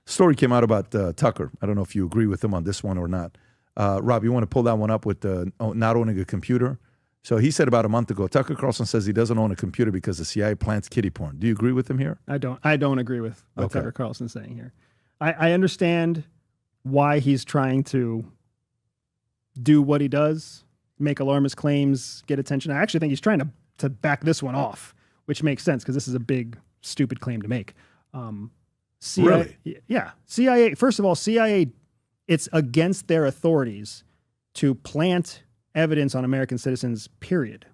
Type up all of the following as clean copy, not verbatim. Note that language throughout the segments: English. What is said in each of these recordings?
story came out about Tucker. I don't know if you agree with him on this one or not. Rob, you want to pull that one up with not owning a computer? So he said about a month ago, Tucker Carlson says he doesn't own a computer because the CIA plants kiddie porn. Do you agree with him here? I don't agree with what Tucker Carlson's saying here. I understand why he's trying to do what he does, make alarmist claims, get attention. I actually think he's trying to back this one off, which makes sense because this is a big, stupid claim to make. Really? Yeah. CIA, first of all, CIA, it's against their authorities to plant evidence on American citizens, period,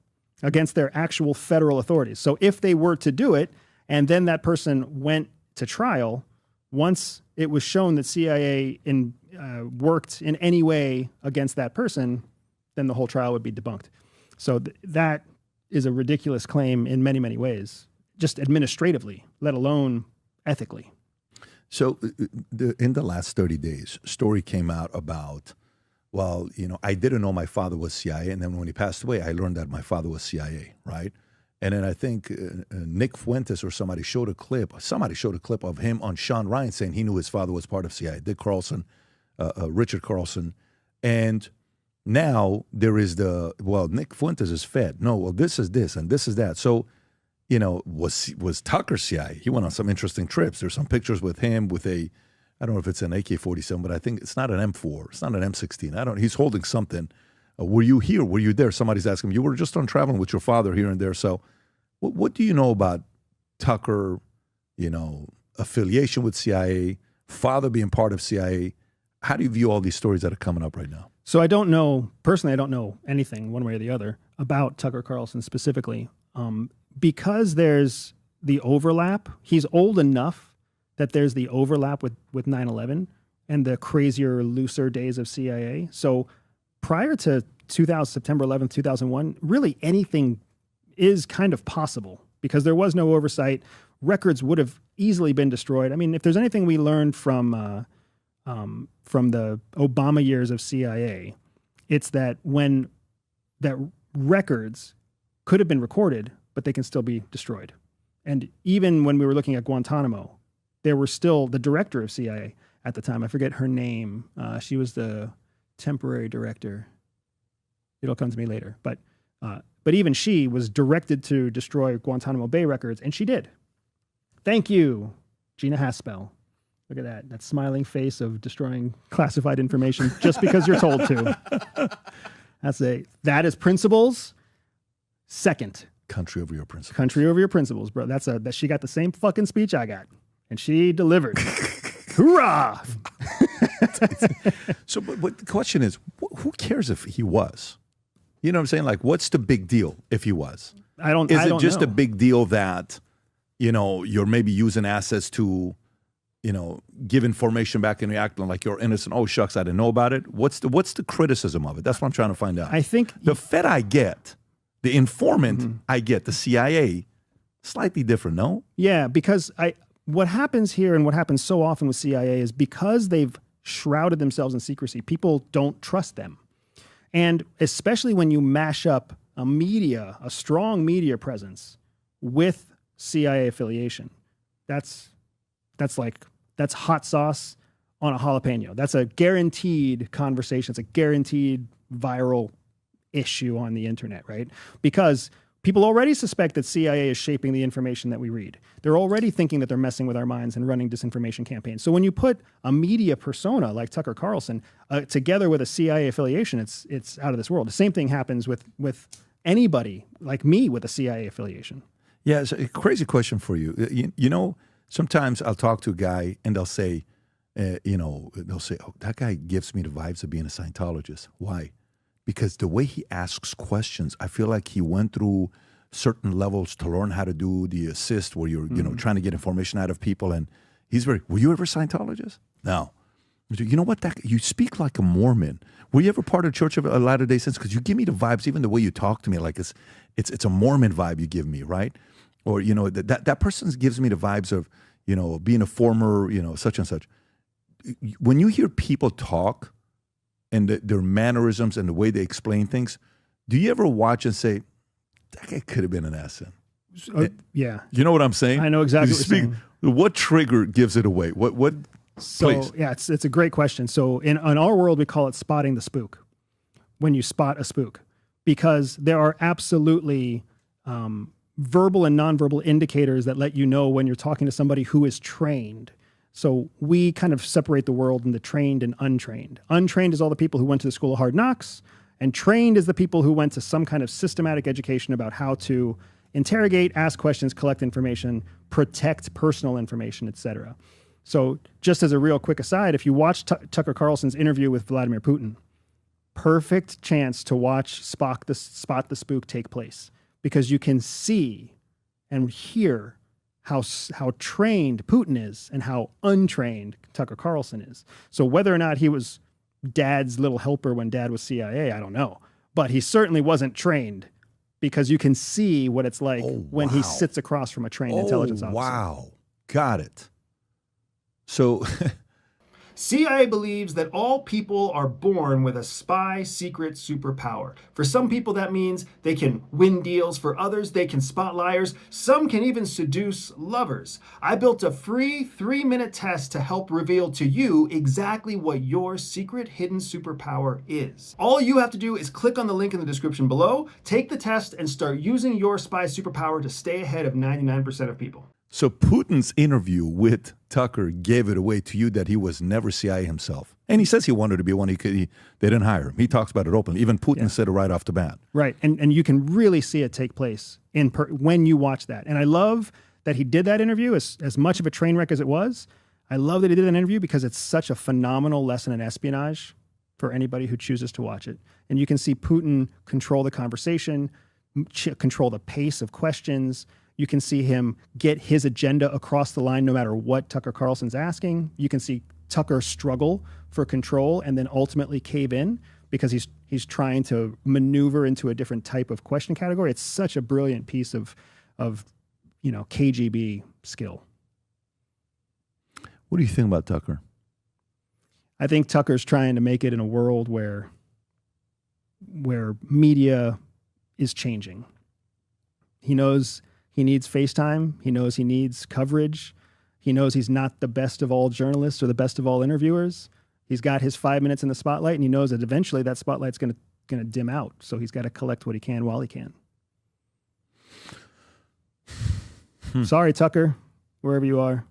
against their actual federal authorities. So if they were to do it, and then that person went to trial, once it was shown that CIA worked in any way against that person, then the whole trial would be debunked. So that is a ridiculous claim in many, many ways, just administratively, let alone ethically. So in the last 30 days, story came out about, well, I didn't know my father was CIA, and then when he passed away, I learned that my father was CIA, right? And then I think Nick Fuentes or somebody showed a clip of him on Sean Ryan saying he knew his father was part of CIA, Dick Carlson, Richard Carlson. And now there is Nick Fuentes is Fed. No, well, this is this and this is that. So, was Tucker CIA? He went on some interesting trips. There's some pictures with him with I don't know if it's an AK-47, but I think it's not an M4. It's not an M16. He's holding something. Were you here? Were you there? Somebody's asking him. You were just on traveling with your father here and there. So what do you know about Tucker, affiliation with CIA, father being part of CIA? How do you view all these stories that are coming up right now? So I don't know anything one way or the other about Tucker Carlson specifically. Because there's the overlap, he's old enough that there's the overlap with 9/11 and the crazier, looser days of CIA. So prior to September 11th, 2001, really anything is kind of possible because there was no oversight. Records would have easily been destroyed. I mean, if there's anything we learned from the Obama years of CIA, it's that records could have been recorded, but they can still be destroyed. And even when we were looking at Guantanamo, there were still the director of CIA at the time. I forget her name. She was the temporary director. It'll come to me later. But even she was directed to destroy Guantanamo Bay records, and she did. Thank you, Gina Haspel. Look at that smiling face of destroying classified information just because you're told to. That is principles. Second. Country over your principles. Country over your principles, bro. That she got the same fucking speech I got. And she delivered. Hoorah! So, but the question is, who cares if he was? You know what I'm saying? Like, what's the big deal if he was? Is it just a big deal that, you're maybe using assets to, give information back and you're acting like you're innocent? Oh, shucks, I didn't know about it. What's the criticism of it? That's what I'm trying to find out. I think the Fed I get. The informant I get. The CIA, slightly different, no? Yeah, because what happens here and what happens so often with CIA is because they've shrouded themselves in secrecy, people don't trust them. And especially when you mash up a strong media presence with CIA affiliation, that's hot sauce on a jalapeno. That's a guaranteed conversation. It's a guaranteed viral issue on the internet, right? Because people already suspect that CIA is shaping the information that we read. They're already thinking that they're messing with our minds and running disinformation campaigns. So when you put a media persona like Tucker Carlson together with a CIA affiliation, it's out of this world. The same thing happens with anybody like me with a CIA affiliation. Yeah, it's a crazy question for you. Sometimes I'll talk to a guy and they'll say, oh, that guy gives me the vibes of being a Scientologist. Why? Because the way he asks questions, I feel like he went through certain levels to learn how to do the assist where you're, trying to get information out of people. And were you ever a Scientologist? No. You know what? You speak like a Mormon. Were you ever part of Church of Latter-day Saints? Because you give me the vibes, even the way you talk to me, like it's a Mormon vibe you give me, right? Or, that person gives me the vibes of, being a former, such and such. When you hear people talk, and their mannerisms and the way they explain things, do you ever watch and say, that guy could have been an asset? Yeah. You know what I'm saying? I know exactly what you're saying. What trigger gives it away? What So Please. yeah, it's a great question. So in our world, we call it spotting the spook. When you spot a spook, because there are absolutely verbal and nonverbal indicators that let you know when you're talking to somebody who is trained. So we kind of separate the world into trained and untrained. Untrained is all the people who went to the school of hard knocks, and trained is the people who went to some kind of systematic education about how to interrogate, ask questions, collect information, protect personal information, etc. So just as a real quick aside, if you watch Tucker Carlson's interview with Vladimir Putin, perfect chance to watch Spot the Spook take place, because you can see and hear how trained Putin is and how untrained Tucker Carlson is. So whether or not he was dad's little helper when dad was CIA, I don't know. But he certainly wasn't trained, because you can see what it's like when he sits across from a trained intelligence officer. Wow. Got it. So CIA believes that all people are born with a spy secret superpower. For some people, that means they can win deals. For others, they can spot liars. Some can even seduce lovers. I built a free 3-minute test to help reveal to you exactly what your secret hidden superpower is. All you have to do is click on the link in the description below, take the test, and start using your spy superpower to stay ahead of 99% of people. So Putin's interview with Tucker gave it away to you that he was never CIA himself. And he says he wanted to be one. They didn't hire him. He talks about it openly. Even Putin said it right off the bat. Right. And you can really see it take place when you watch that. And I love that he did that interview, as much of a train wreck as it was. I love that he did an interview because it's such a phenomenal lesson in espionage for anybody who chooses to watch it. And you can see Putin control the conversation, control the pace of questions. You can see him get his agenda across the line no matter what Tucker Carlson's asking. You can see Tucker struggle for control and then ultimately cave in because he's trying to maneuver into a different type of question category. It's such a brilliant piece of KGB skill. What do you think about Tucker? I think Tucker's trying to make it in a world where media is changing. He knows he needs FaceTime. He knows he needs coverage. He knows he's not the best of all journalists or the best of all interviewers. He's got his 5 minutes in the spotlight, and he knows that eventually that spotlight's going to dim out. So he's got to collect what he can while he can. Sorry, Tucker, wherever you are.